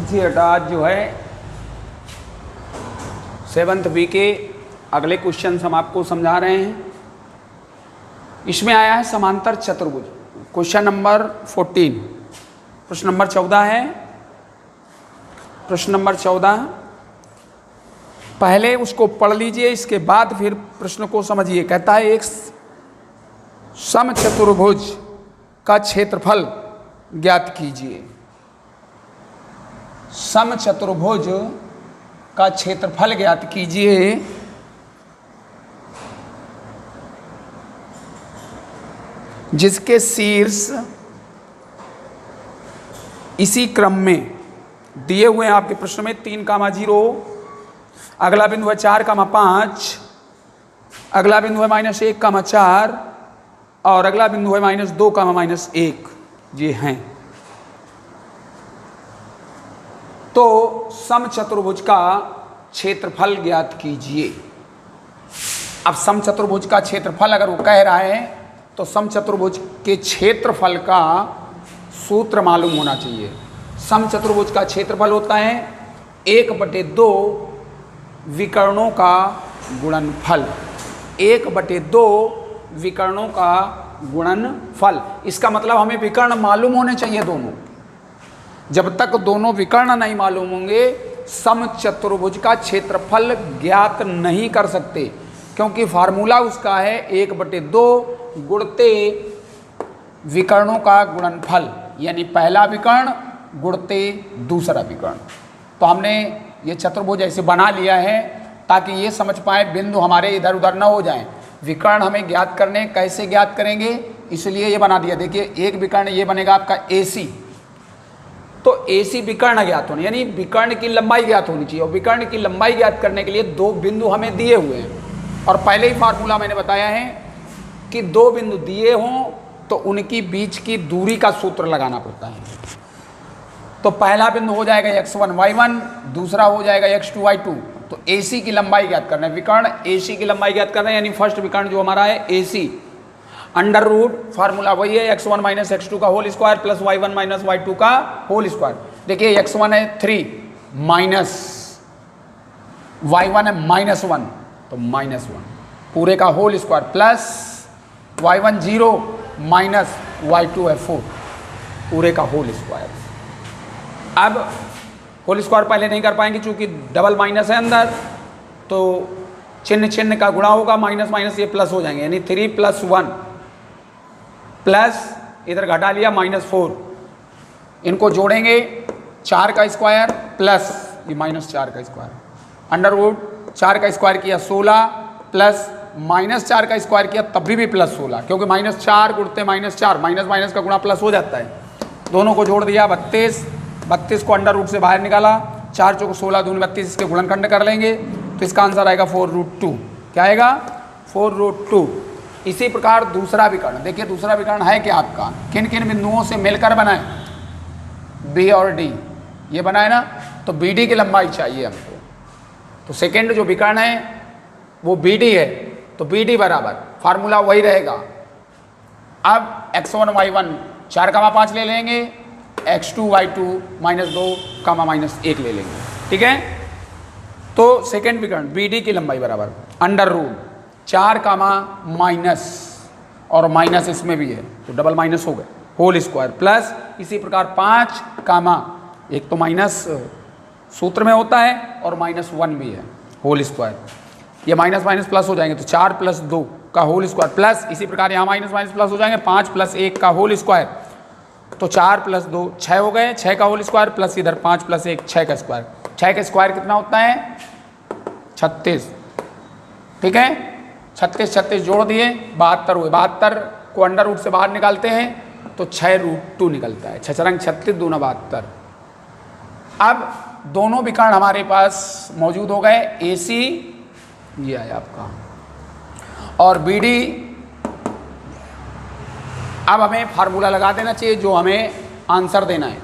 Theatre आज जो है 7th बी के अगले क्वेश्चन हम आपको समझा रहे हैं। इसमें आया है समांतर चतुर्भुज, क्वेश्चन नंबर 14, प्रश्न नंबर 14 है। प्रश्न नंबर 14 पहले उसको पढ़ लीजिए, इसके बाद फिर प्रश्न को समझिए। कहता है एक समचतुर्भुज का क्षेत्रफल ज्ञात कीजिए। समचतुर्भुज का क्षेत्रफल ज्ञात कीजिए। जिसके शीर्ष इसी क्रम में दिए हुए हैं आपके प्रश्न में 3,0, अगला बिंदु है 4,5, अगला बिंदु है -1,4 और अगला बिंदु है -2,-1 ये हैं। तो समचतुर्भुज का क्षेत्रफल ज्ञात कीजिए। अब समचतुर्भुज का क्षेत्रफल अगर वो कह रहा है तो समचतुर्भुज के क्षेत्रफल का सूत्र मालूम होना चाहिए। समचतुर्भुज का क्षेत्रफल होता है 1/2 विकर्णों का गुणनफल। 1/2 विकर्णों का गुणनफल। इसका मतलब हमें विकर्ण मालूम होने चाहिए दोनों। जब तक दोनों विकर्ण नहीं मालूम होंगे समचतुर्भुज का क्षेत्रफल ज्ञात नहीं कर सकते, क्योंकि फार्मूला उसका है 1/2 गुणते विकर्णों का गुणनफल, यानी पहला विकर्ण गुणते दूसरा विकर्ण। तो हमने ये चतुर्भुज ऐसे बना लिया है ताकि ये समझ पाए बिंदु हमारे इधर उधर न हो जाएं। विकर्ण हमें ज्ञात करने, कैसे ज्ञात करेंगे, इसलिए ये बना दिया। देखिए एक विकर्ण ये बनेगा आपका AC, तो AC विकर्ण ज्ञात होने, यानी विकर्ण की लंबाई ज्ञात होनी चाहिए। और विकर्ण की लंबाई ज्ञात करने के लिए दो बिंदु हमें दिए हुए हैं, और पहले ही फार्मूला मैंने बताया है कि दो बिंदु दिए हों तो उनकी बीच की दूरी का सूत्र लगाना पड़ता है। तो पहला बिंदु हो जाएगा x1 y1, दूसरा हो जाएगा x2 y2। तो AC की लंबाई ज्ञात करना है, विकर्ण AC की लंबाई ज्ञात करना है, यानी फर्स्ट विकर्ण जो हमारा है AC अंडर रूट, फार्मूला वही है x1 - x2 का whole square plus y1 - y2 का होल स्क्वायर। देखिए x1 है 3 माइनस y1 है -1, तो -1 पूरे का whole square plus y1 0 minus y2 है 4 पूरे का होल स्क्वायर। अब होल स्क्वायर पहले नहीं कर पाएंगे क्योंकि डबल माइनस है अंदर, तो चिन्ह चिन्ह का गुणा होगा, माइनस माइनस ये प्लस हो जाएंगे, यानी 3 + 1 प्लस इधर घटा लिया -4, इनको जोड़ेंगे 4 का स्क्वायर प्लस ये -4 का स्क्वायर, अंडर रूट 4 का स्क्वायर किया 16 प्लस -4 का स्क्वायर किया तब भी +16, क्योंकि -4 गुणते -4, माइनस माइनस का गुणा प्लस हो जाता है। दोनों को जोड़ दिया 32 को अंडर रूट से बाहर निकाला, 4 चौको 16 दूनी 32, इसके गुणनखंड कर लेंगे तो इसका आंसर आएगा 4√2। क्या आएगा? 4√2। इसी प्रकार दूसरा विकर्ण, देखिए दूसरा विकर्ण है क्या आपका, किन किन बिंदुओं से मिलकर बनाए, B और D ये बनाए ना, तो BD की लंबाई चाहिए हमको। तो सेकेंड जो विकर्ण है वो BD है, तो BD बराबर फार्मूला वही रहेगा। अब x1 y1 4,5 ले लेंगे, x2 y2 -2, -1 ले लेंगे, ठीक है। तो सेकेंड विकर्ण BD की लंबाई बराबर अंडर रूट 4, माइनस और माइनस इसमें भी है तो डबल माइनस हो गए, होल स्क्वायर प्लस इसी प्रकार 5, एक तो माइनस सूत्र में होता है और -1 भी है, होल स्क्वायर। ये माइनस माइनस प्लस हो जाएंगे तो 4 + 2 का होल स्क्वायर प्लस इसी प्रकार यहाँ माइनस माइनस प्लस हो जाएंगे 5 + 1 का होल स्क्वायर, तो 4 + 2 6 हो गए, 6 का होल स्क्वायर प्लस इधर 5 + 1 6 का स्क्वायर। 6 का स्क्वायर कितना होता है? 36, ठीक है। 36 जोड़ दिए 72 हुए, 72 को अंडर रूट से बाहर निकालते हैं तो 6√2 निकलता है। 6 × 36 दूना 72। अब दोनों विकर्ण हमारे पास मौजूद हो गए, AC ये आया आपका और BD। अब हमें फार्मूला लगा देना चाहिए जो हमें आंसर देना है।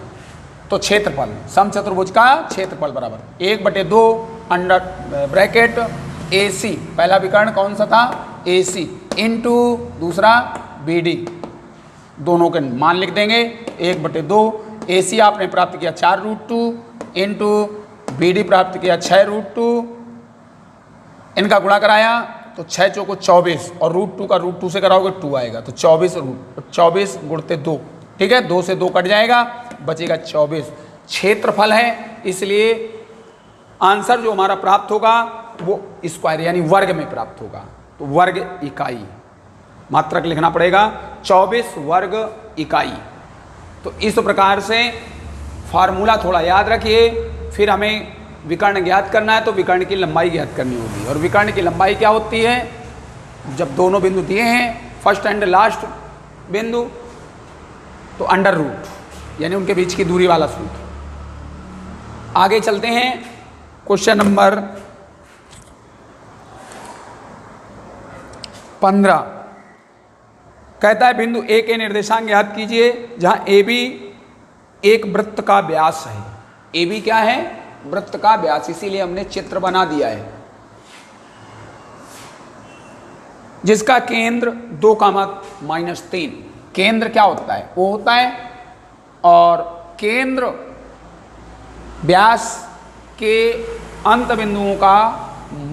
तो क्षेत्रफल, समचतुर्भुज का क्षेत्रफल बराबर 1/2 अंडर ब्रैकेट AC, पहला विकर्ण कौन सा था? AC इंटू दूसरा BD, दोनों के मान लिख देंगे 1/2। AC आपने प्राप्त किया 4√2 इंटू बी डी प्राप्त किया 6√2, इनका गुणा कराया तो 6 चौको 24 और √2 का √2 से कराओगे 2 आएगा, तो 24 गुणते 2, ठीक है, 2 से 2 कट जाएगा, बचेगा 24। क्षेत्रफल है इसलिए आंसर जो हमारा प्राप्त होगा वो स्क्वायर यानी वर्ग में प्राप्त होगा, तो वर्ग इकाई मात्रक लिखना पड़ेगा 24 वर्ग इकाई। तो इस प्रकार से फार्मूला थोड़ा याद रखिए। फिर हमें विकर्ण ज्ञात करना है तो विकर्ण की लंबाई ज्ञात करनी होगी, और विकर्ण की लंबाई क्या होती है, जब दोनों बिंदु दिए हैं फर्स्ट एंड लास्ट बिंदु, तो अंडर रूट यानी उनके बीच की दूरी वाला सूत्र। आगे चलते हैं क्वेश्चन नंबर 15। कहता है बिंदु ए के निर्देशांक ज्ञात कीजिए जहां ए बी एक वृत्त का व्यास है। ए बी क्या है, वृत्त का व्यास, इसीलिए हमने चित्र बना दिया है, जिसका केंद्र 2, केंद्र क्या होता है, वो होता है, और केंद्र व्यास के अंत बिंदुओं का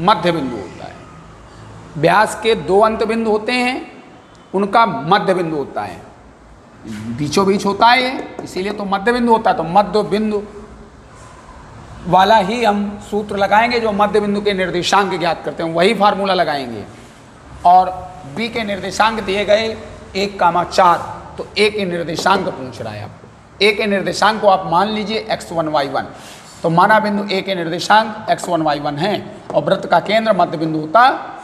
मध्य बिंदु होता है। व्यास के 2 अंत बिंदु होते हैं, उनका मध्य बिंदु होता है, बीचों बीच होता है ये, इसीलिए तो मध्य बिंदु होता है। तो मध्य बिंदु वाला ही हम सूत्र लगाएंगे, जो मध्य बिंदु के निर्देशांक ज्ञात करते हैं वही फार्मूला लगाएंगे। और बी के निर्देशांक दिए गए 1,4, तो ए के निर्देशांक पूछ रहा है आपको। ए के निर्देशांक को आप मान लीजिए x1 y1, तो माना बिंदु ए के निर्देशांक x1 y1 हैं और वृत्त का केंद्र मध्य बिंदु होता है,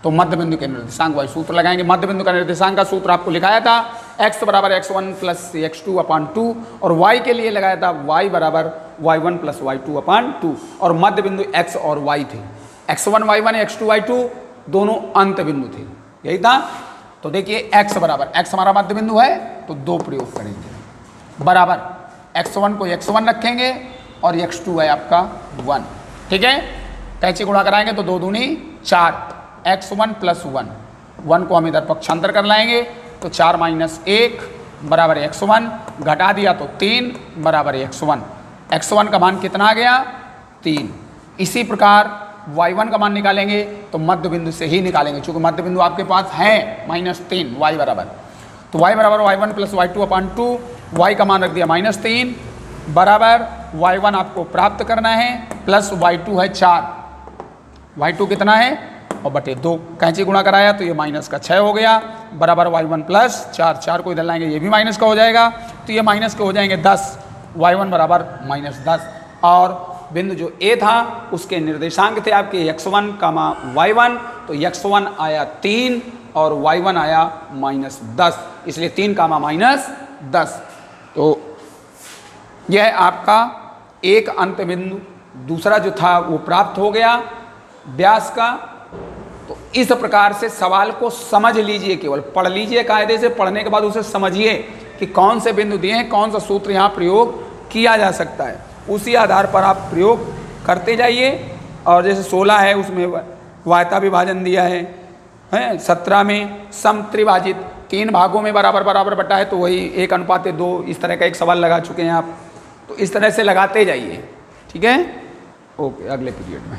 तो मध्य बिंदु के निर्देशांक वाई सूत्र लगाएंगे। मध्य बिंदु का निर्देशांक का सूत्र आपको लिखाया था x बराबर x1 प्लस x2/2, और y के लिए लगाया था y बराबर y1 प्लस y2/2, और मध्य बिंदु x और y थे, x1 y1 x2 y2 दोनों अंत बिंदु थे, यही था। तो देखिए x बराबर, x हमारा मध्य बिंदु है तो 2 प्रयोग करेंगे, बराबर x1 को x1 रखेंगे और x2 है आपका 1, ठीक है। कैसे गुणा कराएंगे तो 2 दूनी 4, x1 प्लस 1 को हम इधर पक्षांतर कर लाएंगे, तो 4 - 1 बराबर x1, घटा दिया तो 3 बराबर x1। x1 का मान कितना आ गया, 3। इसी प्रकार y1 का मान निकालेंगे तो मध्य बिंदु से ही निकालेंगे, क्योंकि मध्य बिंदु आपके पास है -3, y बराबर, तो y बराबर y1 प्लस y2/2, y का मान रख दिया -3 बराबर y1 आपको प्राप्त करना है, प्लस y2 है 4, y2 कितना है और बटे 2, कैंची गुणा कराया तो ये -6 हो गया, बराबर y1 प्लस 4 को इधर लाएंगे ये भी माइनस का हो जाएगा, तो ये माइनस के हो जाएंगे 10, y1 बराबर -10। और बिंदु जो ए था उसके निर्देशांक थे आपके x1, y1, तो x1 आया 3 और y1 आया -10, इसलिए 3, -10। तो यह आपका एक अंत बिंदु, दूसरा जो था वो प्राप्त हो गया व्यास का। तो इस प्रकार से सवाल को समझ लीजिए, केवल पढ़ लीजिए कायदे से, पढ़ने के बाद उसे समझिए कि कौन से बिंदु दिए हैं, कौन सा सूत्र यहाँ प्रयोग किया जा सकता है, उसी आधार पर आप प्रयोग करते जाइए। और जैसे 16 है उसमें वायता विभाजन दिया है, 17 में समत्रिभाजित 3 भागों में बराबर बराबर बटा है, तो वही 1:2, इस तरह का एक सवाल लगा चुके हैं आप, तो इस तरह से लगाते जाइए, ठीक है। ओके, अगले पीरियड में।